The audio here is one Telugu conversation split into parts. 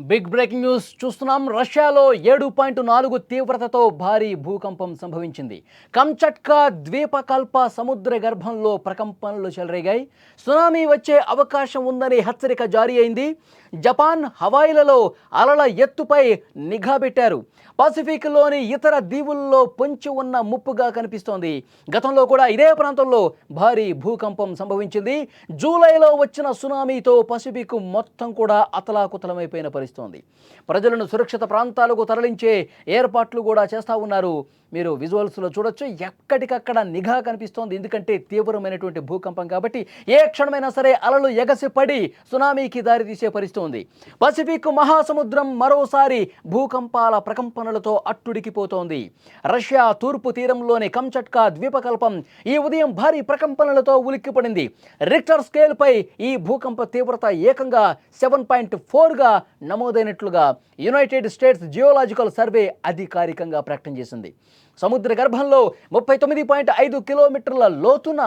బిగ్ బ్రేకింగ్ న్యూస్ చూస్తున్నాం. రష్యాలో 7.4 తీవ్రతతో భారీ భూకంపం సంభవించింది. కంచట్కా ద్వీపకల్ప సముద్ర గర్భంలో ప్రకంపనలు చెలరేగాయి. సునామీ వచ్చే అవకాశం ఉందని హెచ్చరిక జారీ అయింది. జపాన్, హవాయిలలో అలల ఎత్తుపై నిఘా పెట్టారు. పసిఫిక్లోని ఇతర దీవుల్లో పొంచి ఉన్న ముప్పుగా కనిపిస్తోంది. గతంలో కూడా ఇదే ప్రాంతంలో భారీ భూకంపం సంభవించింది. జూలైలో వచ్చిన సునామీతో పసిఫిక్ మొత్తం కూడా అతలాకుతలమైపోయిన పరిస్థితి. ప్రజలను సురక్షిత ప్రాంతాలకు తరలించే ఏర్పాట్లు కూడా చేస్తూ ఉన్నారు. మీరు విజువల్స్లో చూడొచ్చు, ఎక్కడికక్కడ నిఘా కనిపిస్తోంది. ఎందుకంటే తీవ్రమైనటువంటి భూకంపం కాబట్టి ఏ క్షణమైనా సరే అలలు ఎగసిపడి సునామీకి దారితీసే పరిస్థితి ఉంది. పసిఫిక్ మహాసముద్రం మరోసారి భూకంపాల ప్రకంపనలతో అట్టుడికిపోతోంది. రష్యా తూర్పు తీరంలోని కంచట్కా ద్వీపకల్పం ఈ ఉదయం భారీ ప్రకంపనలతో ఉలిక్కిపడింది. రిక్టర్ స్కేల్పై ఈ భూకంప తీవ్రత ఏకంగా 7.4గా నమోదైనట్లుగా యునైటెడ్ స్టేట్స్ జియోలాజికల్ సర్వే అధికారికంగా ప్రకటన చేసింది. సముద్ర గర్భంలో 39.5 కిలోమీటర్ల లోతున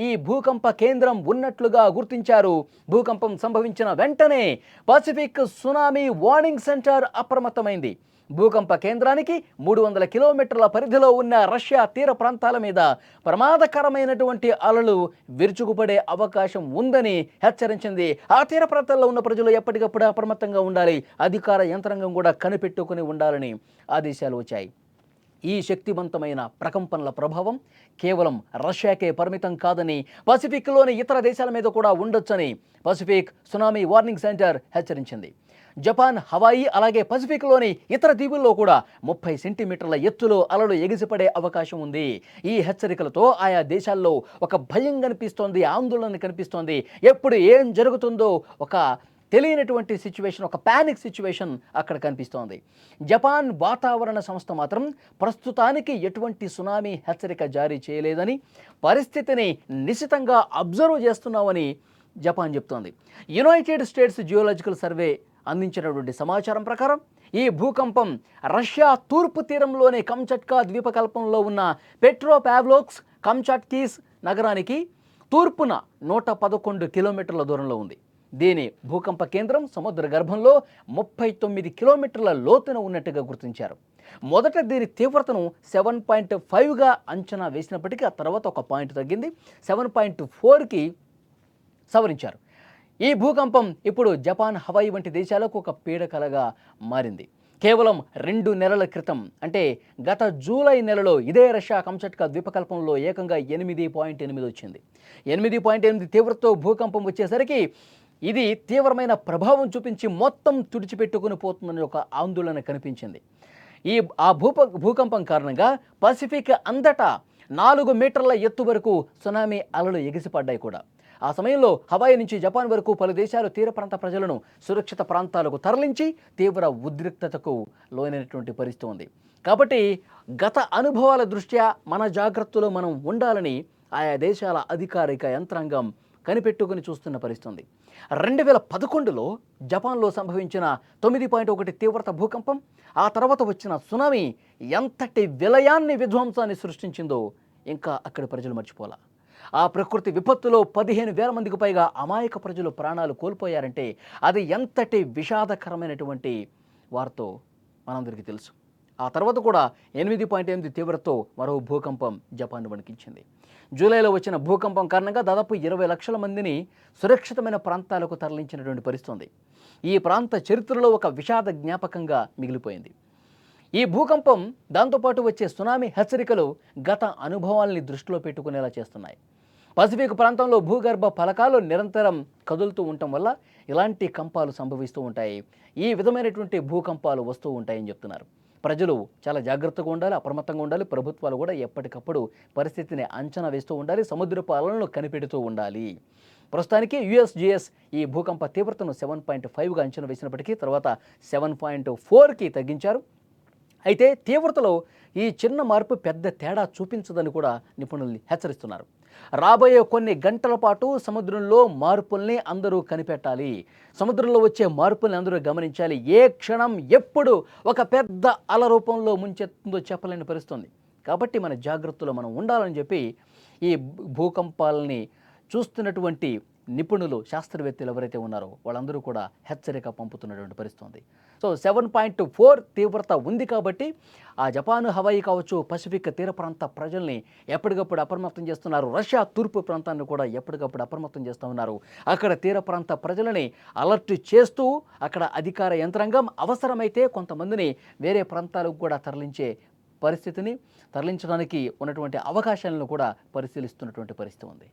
ఈ భూకంప కేంద్రం ఉన్నట్లుగా గుర్తించారు. భూకంపం సంభవించిన వెంటనే పసిఫిక్ సునామీ వార్నింగ్ సెంటర్ అప్రమత్తమైంది. భూకంప కేంద్రానికి 300 కిలోమీటర్ల పరిధిలో ఉన్న రష్యా తీర ప్రాంతాల మీద ప్రమాదకరమైనటువంటి అలలు విరుచుకుపడే అవకాశం ఉందని హెచ్చరించింది. ఆ తీర ప్రాంతాల్లో ఉన్న ప్రజలు ఎప్పటికప్పుడు అప్రమత్తంగా ఉండాలి, అధికార యంత్రాంగం కూడా కనిపెట్టుకుని ఉండాలని ఆదేశాలు వచ్చాయి. ఈ శక్తివంతమైన ప్రకంపనల ప్రభావం కేవలం రష్యాకే పరిమితం కాదని, పసిఫిక్లోని ఇతర దేశాల మీద కూడా ఉండొచ్చని పసిఫిక్ సునామీ వార్నింగ్ సెంటర్ హెచ్చరించింది. జపాన్, హవాయి అలాగే పసిఫిక్లోని ఇతర దీవుల్లో కూడా 30 సెంటీమీటర్ల ఎత్తులో అలలు ఎగిసిపడే అవకాశం ఉంది. ఈ హెచ్చరికలతో ఆయా దేశాల్లో ఒక భయం కనిపిస్తోంది, ఆందోళన కనిపిస్తోంది. ఎప్పుడు ఏం జరుగుతుందో ఒక తెలియనటువంటి సిచ్యువేషన్, ఒక ప్యానిక్ సిచ్యువేషన్ అక్కడ కనిపిస్తోంది. జపాన్ వాతావరణ సంస్థ మాత్రం ప్రస్తుతానికి ఎటువంటి సునామీ హెచ్చరిక జారీ చేయలేదని, పరిస్థితిని నిశితంగా అబ్జర్వ్ చేస్తున్నామని జపాన్ చెప్తోంది. యునైటెడ్ స్టేట్స్ జియోలాజికల్ సర్వే అందించినటువంటి సమాచారం ప్రకారం ఈ భూకంపం రష్యా తూర్పు తీరంలోని కంచట్కా ద్వీపకల్పంలో ఉన్న పెట్రోపావ్లోవ్స్క్ కంచాట్కీస్ నగరానికి తూర్పున 111 కిలోమీటర్ల దూరంలో ఉంది. దీని భూకంప కేంద్రం సముద్ర గర్భంలో 39 కిలోమీటర్ల లోతున ఉన్నట్టుగా గుర్తించారు. మొదట దీని తీవ్రతను 7.5గా అంచనా వేసినప్పటికీ ఆ తర్వాత ఒక పాయింట్ తగ్గింది, 7.4కి సవరించారు. ఈ భూకంపం ఇప్పుడు జపాన్, హవాయి వంటి దేశాలకు ఒక పీడకలగా మారింది. కేవలం 2 నెలల క్రితం, అంటే గత జూలై నెలలో ఇదే రష్యా కంచట్కా ద్వీపకల్పంలో ఏకంగా 8.8 వచ్చింది. 8.8 తీవ్రతతో భూకంపం వచ్చేసరికి ఇది తీవ్రమైన ప్రభావం చూపించి మొత్తం తుడిచిపెట్టుకుని పోతుందని ఒక ఆందోళన కనిపించింది. భూకంపం కారణంగా పసిఫిక్ అంతటా 4 మీటర్ల ఎత్తు వరకు సునామీ అలలు ఎగిసిపడ్డాయి కూడా. ఆ సమయంలో హవాయి నుంచి జపాన్ వరకు పలు దేశాలు తీర ప్రాంత ప్రజలను సురక్షిత ప్రాంతాలకు తరలించి తీవ్ర ఉద్రిక్తతకు లోనైనటువంటి పరిస్థితి ఉంది. కాబట్టి గత అనుభవాల దృష్ట్యా మన జాగ్రత్తలో మనం ఉండాలని ఆయా దేశాల అధికారిక యంత్రాంగం కనిపెట్టుకుని చూస్తున్న పరిస్థితి. 2011లో జపాన్లో సంభవించిన 9.1 తీవ్రత భూకంపం, ఆ తర్వాత వచ్చిన సునామీ ఎంతటి విలయాన్ని, విధ్వంసాన్ని సృష్టించిందో ఇంకా అక్కడి ప్రజలు మర్చిపోలా. ఆ ప్రకృతి విపత్తులో 15,000 మందికి పైగా అమాయక ప్రజలు ప్రాణాలు కోల్పోయారంటే అది ఎంతటి విషాదకరమైనటువంటి వార్తో మనందరికీ తెలుసు. ఆ తర్వాత కూడా 8.8 తీవ్రతతో మరో భూకంపం జపాన్ వణికించింది. జూలైలో వచ్చిన భూకంపం కారణంగా దాదాపు 20 లక్షల మందిని సురక్షితమైన ప్రాంతాలకు తరలించినటువంటి పరిస్థితి. ఈ ప్రాంత చరిత్రలో ఒక విషాద జ్ఞాపకంగా మిగిలిపోయింది. ఈ భూకంపం, దాంతోపాటు వచ్చే సునామీ హెచ్చరికలు గత అనుభవాల్ని దృష్టిలో పెట్టుకునేలా చేస్తున్నాయి. పసిఫిక్ ప్రాంతంలో భూగర్భ ఫలకాలు నిరంతరం కదులుతూ ఉండటం వల్ల ఇలాంటి కంపాలు సంభవిస్తూ ఉంటాయి. ఈ విధమైనటువంటి భూకంపాలు వస్తూ ఉంటాయని చెప్తున్నారు. ప్రజలు చాలా జాగ్రత్తగా ఉండాలి, అప్రమత్తంగా ఉండాలి. ప్రభుత్వాలు కూడా ఎప్పటికప్పుడు పరిస్థితిని అంచనా వేస్తూ ఉండాలి, సముద్రపు అలలను కనిపెడుతూ ఉండాలి. ప్రస్తుతానికి యుఎస్జిఎస్ ఈ భూకంప తీవ్రతను 7.5గా అంచనా వేసినప్పటికీ తర్వాత 7.4కి తగ్గించారు. అయితే తీవ్రతలో ఈ చిన్న మార్పు పెద్ద తేడా చూపించదని కూడా నిపుణులు హెచ్చరిస్తున్నారు. రాబోయే కొన్ని గంటల పాటు సముద్రంలో మార్పుల్ని అందరూ కనిపెట్టాలి. సముద్రంలో వచ్చే మార్పుల్ని అందరూ గమనించాలి. ఏ క్షణం ఎప్పుడు ఒక పెద్ద అల రూపంలో ముంచెత్తుందో చెప్పలేని పరిస్థితుంది. కాబట్టి మన జాగ్రత్తలో మనం ఉండాలని చెప్పి ఈ భూకంపాలని చూస్తున్నటువంటి నిపుణులు శాస్త్రవేత్తలు ఎవరైతే ఉన్నారో వాళ్ళందరూ కూడా హెచ్చరిక పంపుతున్నటువంటి పరిస్థితి ఉంది. సో 7.4 తీవ్రత ఉంది కాబట్టి ఆ జపాన్, హవాయి కావచ్చు, పసిఫిక్ తీర ప్రాంత ప్రజల్ని ఎప్పటికప్పుడు అప్రమత్తం చేస్తున్నారు. రష్యా తూర్పు ప్రాంతాన్ని కూడా ఎప్పటికప్పుడు అప్రమత్తం చేస్తూ ఉన్నారు. అక్కడ తీర ప్రాంత ప్రజలని అలర్ట్ చేస్తూ అక్కడ అధికార యంత్రాంగం అవసరమైతే కొంతమందిని వేరే ప్రాంతాలకు కూడా తరలించడానికి ఉన్నటువంటి అవకాశాలను కూడా పరిశీలిస్తున్నటువంటి పరిస్థితి ఉంది.